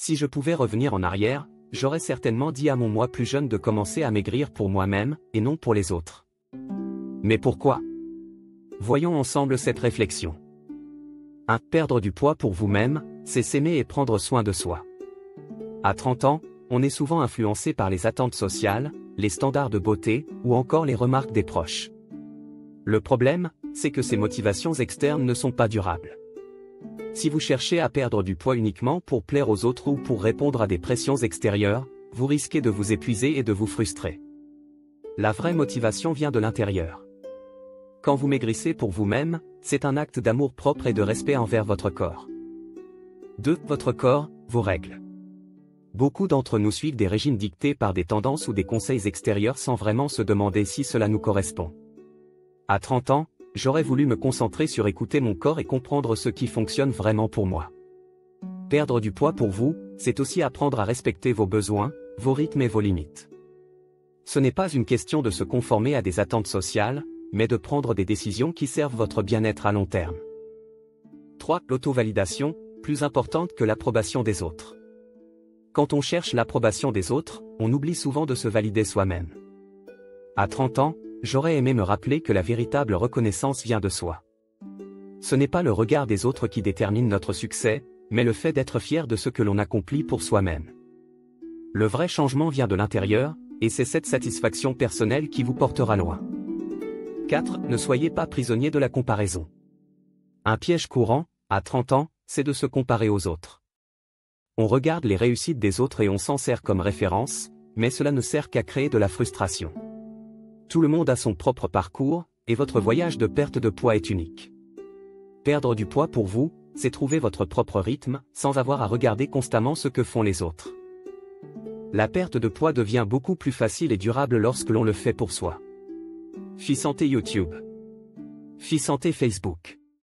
Si je pouvais revenir en arrière, j'aurais certainement dit à mon moi plus jeune de commencer à maigrir pour moi-même, et non pour les autres. Mais pourquoi? Voyons ensemble cette réflexion. 1. Perdre du poids pour vous-même, c'est s'aimer et prendre soin de soi. À 30 ans, on est souvent influencé par les attentes sociales, les standards de beauté, ou encore les remarques des proches. Le problème, c'est que ces motivations externes ne sont pas durables. Si vous cherchez à perdre du poids uniquement pour plaire aux autres ou pour répondre à des pressions extérieures, vous risquez de vous épuiser et de vous frustrer. La vraie motivation vient de l'intérieur. Quand vous maigrissez pour vous-même, c'est un acte d'amour propre et de respect envers votre corps. 2. Votre corps, vos règles. Beaucoup d'entre nous suivent des régimes dictés par des tendances ou des conseils extérieurs sans vraiment se demander si cela nous correspond. À 30 ans, j'aurais voulu me concentrer sur écouter mon corps et comprendre ce qui fonctionne vraiment pour moi. Perdre du poids pour vous, c'est aussi apprendre à respecter vos besoins, vos rythmes et vos limites. Ce n'est pas une question de se conformer à des attentes sociales, mais de prendre des décisions qui servent votre bien-être à long terme. 3. L'auto-validation, plus importante que l'approbation des autres. Quand on cherche l'approbation des autres, on oublie souvent de se valider soi-même. À 30 ans, j'aurais aimé me rappeler que la véritable reconnaissance vient de soi. Ce n'est pas le regard des autres qui détermine notre succès, mais le fait d'être fier de ce que l'on accomplit pour soi-même. Le vrai changement vient de l'intérieur, et c'est cette satisfaction personnelle qui vous portera loin. 4. Ne soyez pas prisonnier de la comparaison. Un piège courant, à 30 ans, c'est de se comparer aux autres. On regarde les réussites des autres et on s'en sert comme référence, mais cela ne sert qu'à créer de la frustration. Tout le monde a son propre parcours, et votre voyage de perte de poids est unique. Perdre du poids pour vous, c'est trouver votre propre rythme, sans avoir à regarder constamment ce que font les autres. La perte de poids devient beaucoup plus facile et durable lorsque l'on le fait pour soi. Fi Santé YouTube. Fi Santé Facebook.